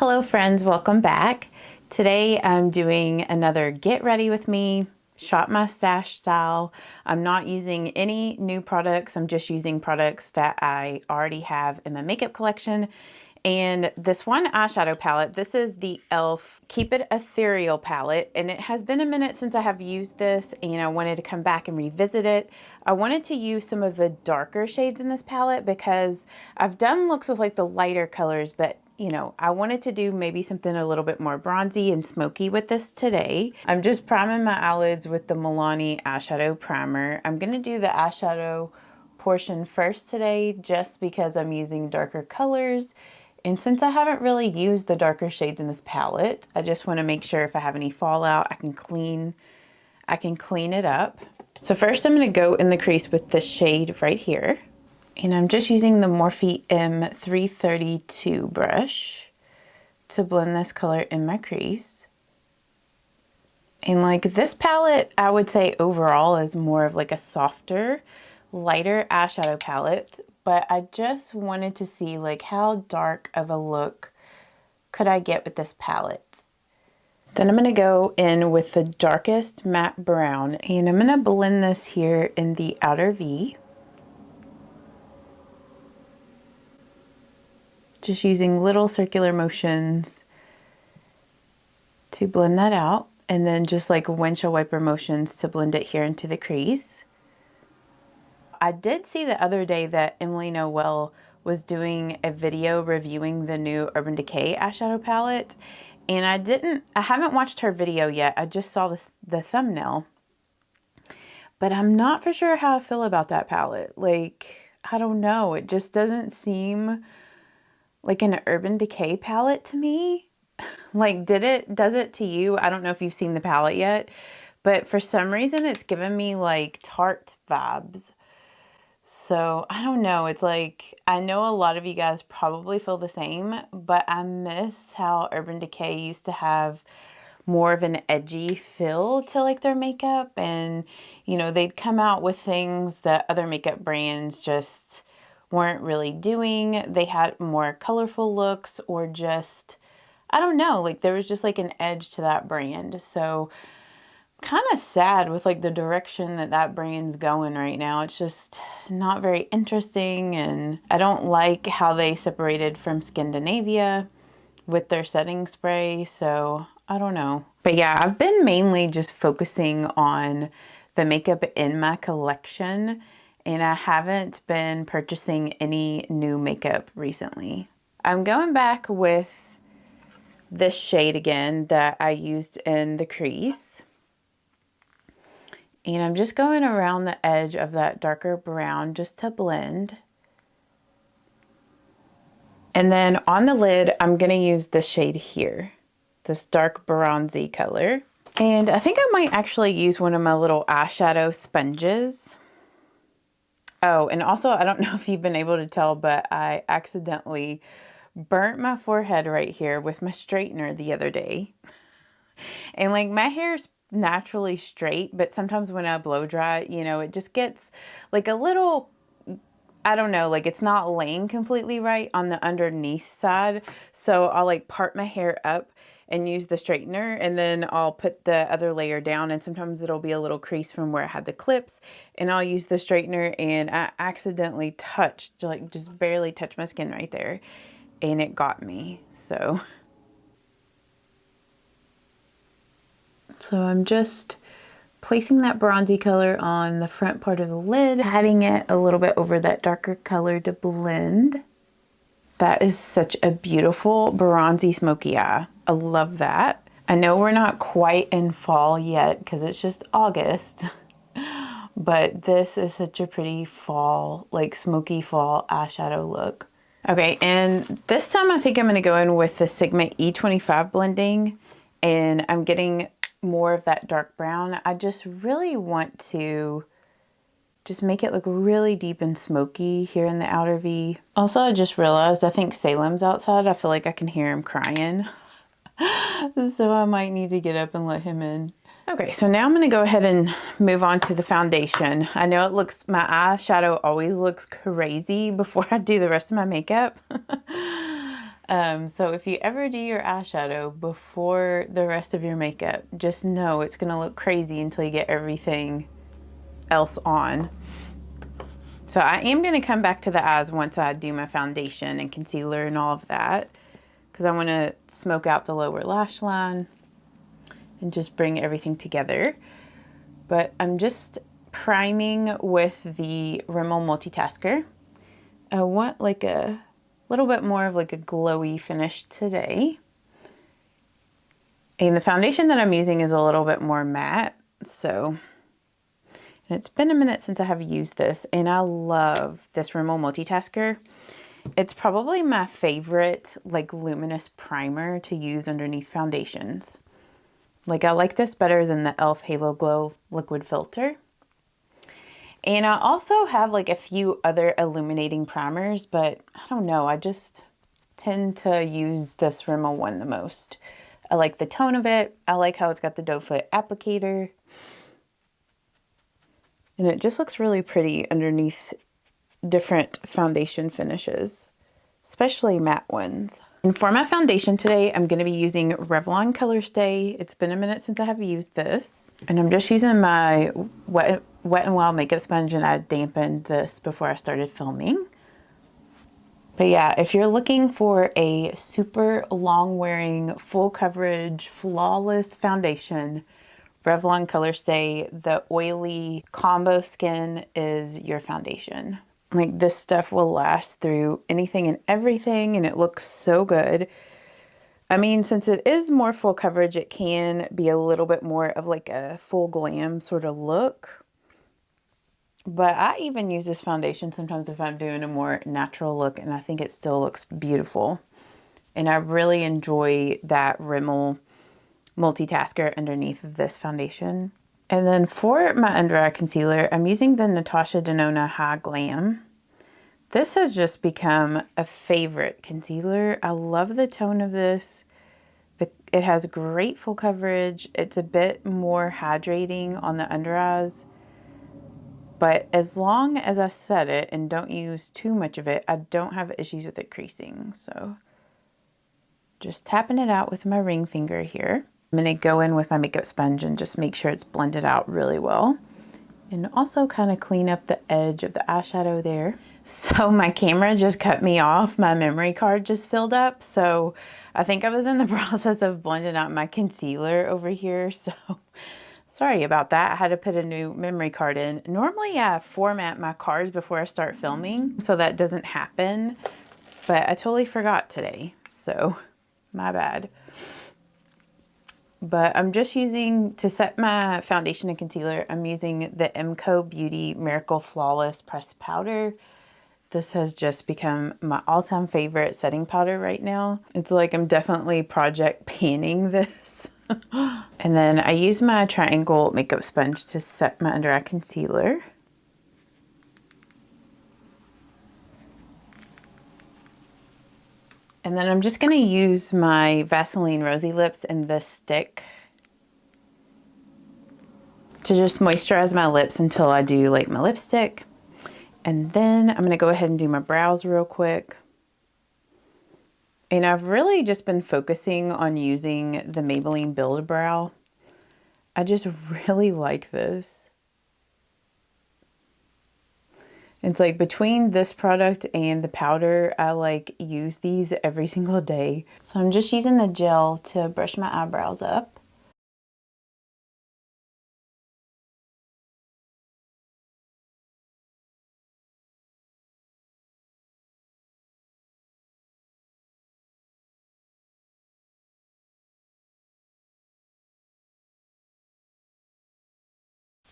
Hello friends, welcome back. Today I'm doing another get ready with me shot mustache style. I'm not using any new products. I'm just using products that I already have in my makeup collection. And this one eyeshadow palette, this is the e.l.f. Keep It Ethereal palette, and it has been a minute since I have used this and I wanted to come back and revisit it. I wanted to use some of the darker shades in this palette because I've done looks with like the lighter colors, but you know, I wanted to do maybe something a little bit more bronzy and smoky with this today. I'm just priming my eyelids with the Milani eyeshadow primer. I'm gonna do the eyeshadow portion first today just because I'm using darker colors. And since I haven't really used the darker shades in this palette, I just want to make sure if I have any fallout, I can clean it up. So first I'm going to go in the crease with this shade right here. And I'm just using the Morphe M332 brush to blend this color in my crease. And like this palette, I would say overall is more of like a softer, lighter eyeshadow palette. But I just wanted to see like how dark of a look could I get with this palette. Then I'm going to go in with the darkest matte brown and I'm going to blend this here in the outer V. Just using little circular motions to blend that out, and then just like windshield wiper motions to blend it here into the crease. I did see the other day that Emily Noel was doing a video reviewing the new Urban Decay eyeshadow palette, and I haven't watched her video yet. I just saw the thumbnail, but I'm not for sure how I feel about that palette. Like, I don't know. It just doesn't seem like an Urban Decay palette to me. Like, does it to you? I don't know if you've seen the palette yet, but for some reason it's given me like Tarte vibes. So I don't know, it's like, I know a lot of you guys probably feel the same, but I miss how Urban Decay used to have more of an edgy feel to like their makeup, and you know, they'd come out with things that other makeup brands just weren't really doing. They had more colorful looks, or just, I don't know, like there was just like an edge to that brand. So kind of sad with like the direction that brand's going right now. It's just not very interesting, and I don't like how they separated from Skindinavia with their setting spray, so I don't know. But yeah, I've been mainly just focusing on the makeup in my collection, and I haven't been purchasing any new makeup recently. I'm going back with this shade again that I used in the crease. And I'm just going around the edge of that darker brown just to blend. And then on the lid, I'm going to use this shade here, this dark bronzy color. And I think I might actually use one of my little eyeshadow sponges. Oh, and also, I don't know if you've been able to tell, but I accidentally burnt my forehead right here with my straightener the other day. And like my hair's naturally straight, but sometimes when I blow dry, you know, it just gets like a little, I don't know, like it's not laying completely right on the underneath side. So I'll like part my hair up and use the straightener, and then I'll put the other layer down, and sometimes it'll be a little crease from where I had the clips, and I'll use the straightener, and I accidentally touched, like just barely touched my skin right there, and it got me. So I'm just placing that bronzy color on the front part of the lid, adding it a little bit over that darker color to blend. That is such a beautiful bronzy smoky eye. I love that. I know we're not quite in fall yet because it's just August, but this is such a pretty fall, like smoky fall eyeshadow look. Okay, and this time I think I'm gonna go in with the Sigma E25 blending, and I'm getting more of that dark brown. I just really want to just make it look really deep and smoky here in the outer V. Also, I just realized I think Salem's outside. I feel like I can hear him crying. So I might need to get up and let him in. Okay, so now I'm going to go ahead and move on to the foundation. I know it looks, my eyeshadow always looks crazy before I do the rest of my makeup. So if you ever do your eyeshadow before the rest of your makeup, just know it's gonna look crazy until you get everything else on. So I am gonna come back to the eyes once I do my foundation and concealer and all of that, because I wanna smoke out the lower lash line and just bring everything together. But I'm just priming with the Rimmel Multitasker. I want like a little bit more of like a glowy finish today. And the foundation that I'm using is a little bit more matte, so, and it's been a minute since I have used this, and I love this Rimmel Multitasker. It's probably my favorite like luminous primer to use underneath foundations. Like I like this better than the e.l.f. Halo Glow liquid filter. And I also have like a few other illuminating primers, but I don't know, I just tend to use this Rimmel one the most. I like the tone of it. I like how it's got the doe foot applicator. And it just looks really pretty underneath different foundation finishes, especially matte ones. And for my foundation today, I'm going to be using Revlon Color Stay. It's been a minute since I have used this. And I'm just using my Wet n Wild makeup sponge, and I dampened this before I started filming. But yeah, if you're looking for a super long wearing, full coverage, flawless foundation, Revlon Color Stay, the oily combo skin is your foundation. Like this stuff will last through anything and everything, and it looks so good. I mean, since it is more full coverage, it can be a little bit more of like a full glam sort of look. But I even use this foundation sometimes if I'm doing a more natural look, and I think it still looks beautiful. And I really enjoy that Rimmel Multitasker underneath of this foundation. And then for my under eye concealer, I'm using the Natasha Denona High Glam. This has just become a favorite concealer. I love the tone of this. It has great full coverage. It's a bit more hydrating on the under eyes. But as long as I set it and don't use too much of it, I don't have issues with it creasing. So just tapping it out with my ring finger here. I'm going to go in with my makeup sponge and just make sure it's blended out really well. And also kind of clean up the edge of the eyeshadow there. So my camera just cut me off. My memory card just filled up. So I think I was in the process of blending out my concealer over here. So sorry about that. I had to put a new memory card in. Normally I format my cards before I start filming, so that doesn't happen. But I totally forgot today. So my bad. But I'm just using, to set my foundation and concealer, I'm using the MCO Beauty Miracle Flawless Pressed Powder. This has just become my all-time favorite setting powder right now. It's like I'm definitely project panning this. And then I use my triangle makeup sponge to set my under eye concealer. And then I'm just going to use my Vaseline Rosy Lips and this stick to just moisturize my lips until I do like my lipstick. And then I'm going to go ahead and do my brows real quick. And I've really just been focusing on using the Maybelline Build-A-Brow. I just really like this. It's like between this product and the powder, I like use these every single day. So I'm just using the gel to brush my eyebrows up.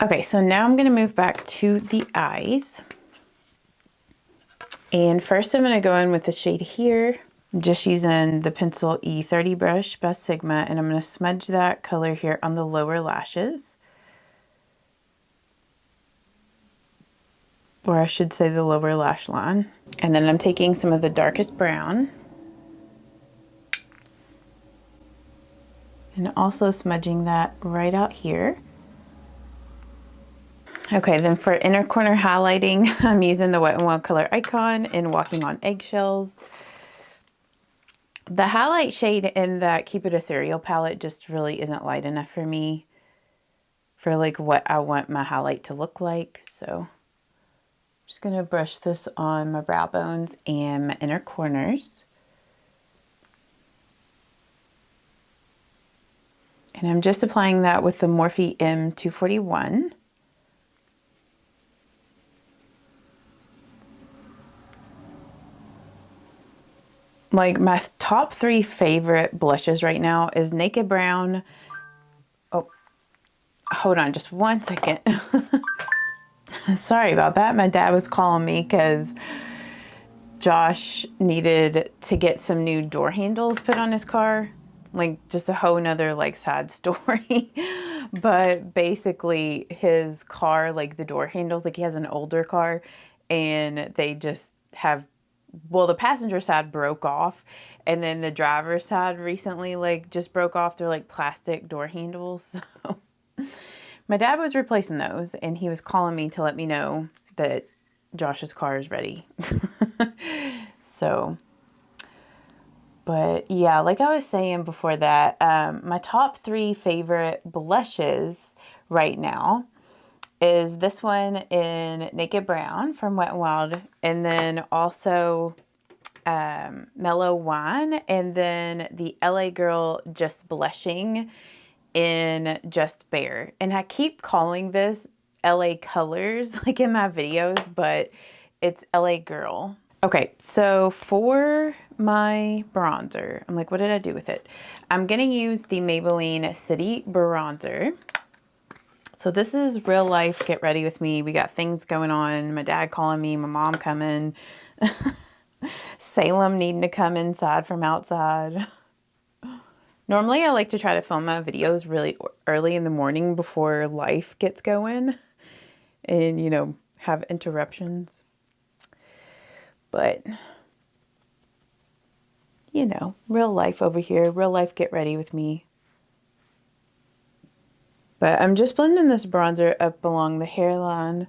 Okay, so now I'm gonna move back to the eyes. And first I'm gonna go in with the shade here. I'm just using the pencil E30 brush by Sigma, and I'm gonna smudge that color here on the lower lashes. Or I should say the lower lash line. And then I'm taking some of the darkest brown and also smudging that right out here. Okay, then for inner corner highlighting, I'm using the Wet n Wild Color Icon in Walking on Eggshells. The highlight shade in that Keep It Ethereal palette just really isn't light enough for me for like what I want my highlight to look like. So I'm just gonna brush this on my brow bones and my inner corners. And I'm just applying that with the Morphe M241. Like my top 3 favorite blushes right now is Naked Brown. Oh, hold on just one second. Sorry about that. My dad was calling me because Josh needed to get some new door handles put on his car. Like just a whole nother like sad story. But basically his car, like the door handles, like he has an older car and they just have, well, the passenger side broke off and then the driver's side recently like just broke off. They're like plastic door handles. So my dad was replacing those and he was calling me to let me know that Josh's car is ready. So, but yeah, like I was saying before that, my top 3 favorite blushes right now is this one in Naked Brown from Wet n Wild, and then also Mellow Wine, and then the LA Girl Just Blushing in Just Bare. And I keep calling this LA Colors like in my videos, but it's LA Girl. Okay, so for my bronzer, I'm like, what did I do with it? I'm gonna use the Maybelline City Bronzer. So this is real life, get ready with me. We got things going on. My dad calling me, my mom coming, Salem needing to come inside from outside. Normally I like to try to film my videos really early in the morning before life gets going and, you know, have interruptions. But, you know, real life over here, real life, get ready with me. But I'm just blending this bronzer up along the hairline.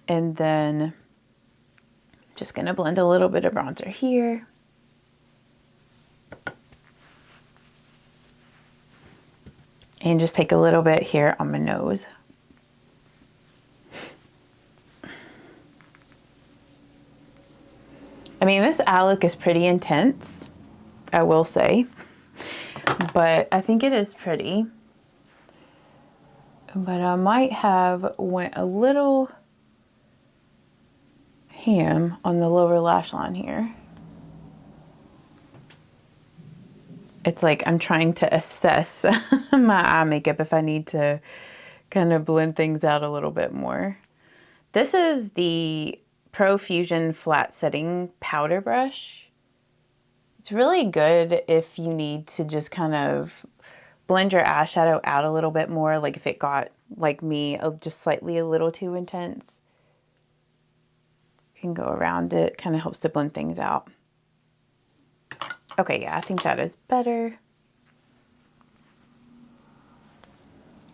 And then I'm just going to blend a little bit of bronzer here. And just take a little bit here on my nose. I mean, this eye look is pretty intense, I will say. But I think it is pretty. But I might have went a little ham on the lower lash line here. It's like I'm trying to assess my eye makeup if I need to kind of blend things out a little bit more. This is the Profusion Flat Setting Powder Brush. It's really good if you need to just kind of blend your eyeshadow out a little bit more, like if it got, like me, just slightly a little too intense. You can go around it, kind of helps to blend things out. Okay, yeah, I think that is better.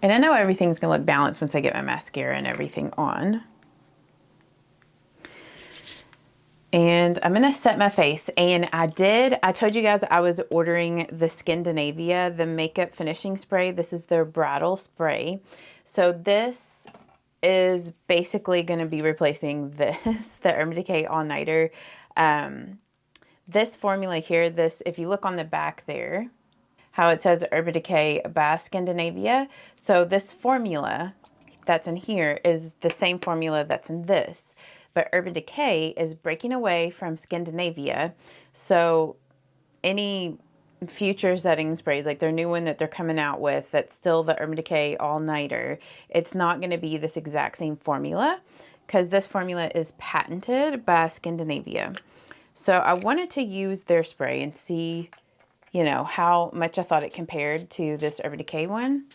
And I know everything's gonna look balanced once I get my mascara and everything on. And I'm gonna set my face, and I told you guys I was ordering the Skindinavia, the makeup finishing spray. This is their Bridal spray. So this is basically gonna be replacing this, the Urban Decay All Nighter. This formula here, if you look on the back there, how it says Urban Decay by Skindinavia. So this formula that's in here is the same formula that's in this. But Urban Decay is breaking away from Skindinavia. So any future setting sprays, like their new one that they're coming out with, that's still the Urban Decay All Nighter, it's not going to be this exact same formula because this formula is patented by Skindinavia. So I wanted to use their spray and see, you know, how much I thought it compared to this Urban Decay one.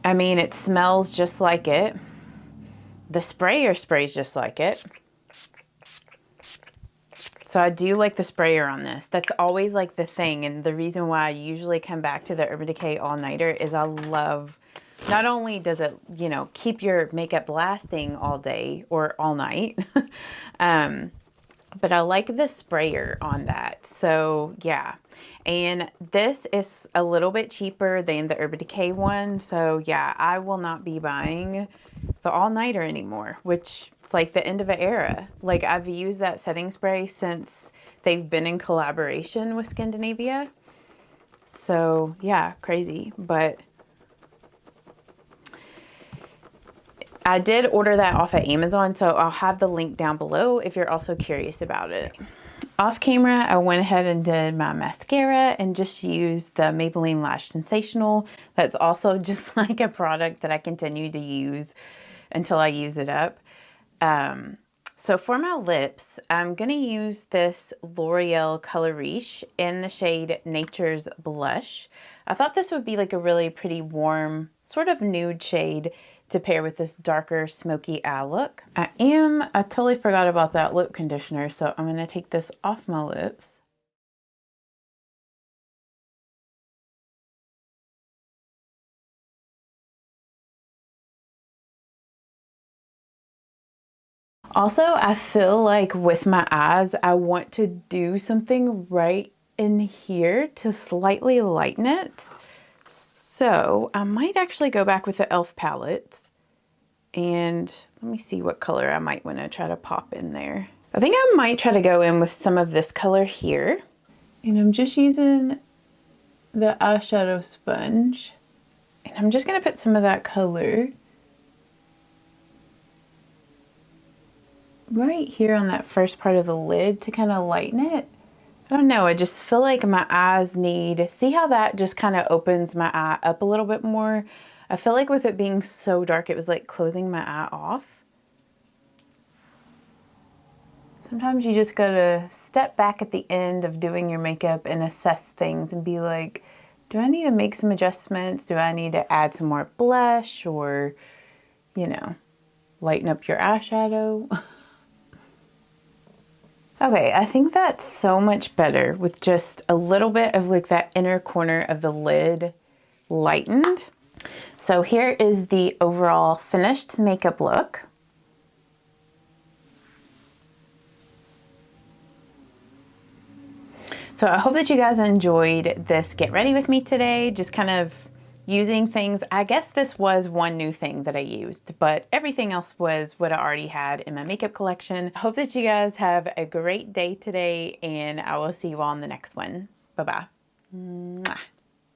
I mean, it smells just like it. The sprayer sprays just like it. So I do like the sprayer on this. That's always like the thing. And the reason why I usually come back to the Urban Decay All Nighter is I love not only does it, you know, keep your makeup lasting all day or all night, but I like the sprayer on that. So yeah, and this is a little bit cheaper than the Urban Decay one. So yeah, I will not be buying the all-nighter anymore, which it's like the end of an era. Like, I've used that setting spray since they've been in collaboration with Skindinavia. So yeah, crazy. But I did order that off of Amazon, so I'll have the link down below if you're also curious about it. Off camera, I went ahead and did my mascara and just used the Maybelline Lash Sensational. That's also just like a product that I continue to use until I use it up. So for my lips, I'm going to use this L'Oreal Color Riche in the shade Nature's Blush. I thought this would be like a really pretty warm, sort of nude shade to pair with this darker smoky eye look. I totally forgot about that lip conditioner, so I'm going to take this off my lips. Also, I feel like with my eyes, I want to do something right in here to slightly lighten it. So I might actually go back with the e.l.f. palette, and let me see what color I might want to try to pop in there. I think I might try to go in with some of this color here. And I'm just using the eyeshadow sponge. And I'm just going to put some of that color right here on that first part of the lid to kind of lighten it. I don't know, I just feel like my eyes need, see how that just kind of opens my eye up a little bit more? I feel like with it being so dark, it was like closing my eye off. Sometimes you just gotta step back at the end of doing your makeup and assess things and be like, do I need to make some adjustments? Do I need to add some more blush, or, you know, lighten up your eyeshadow? Okay, I think that's so much better with just a little bit of like that inner corner of the lid lightened. So here is the overall finished makeup look. So I hope that you guys enjoyed this Get Ready With Me today, just kind of using things. I guess this was one new thing that I used, but everything else was what I already had in my makeup collection. I hope that you guys have a great day today, and I will see you all in the next one. Bye-bye.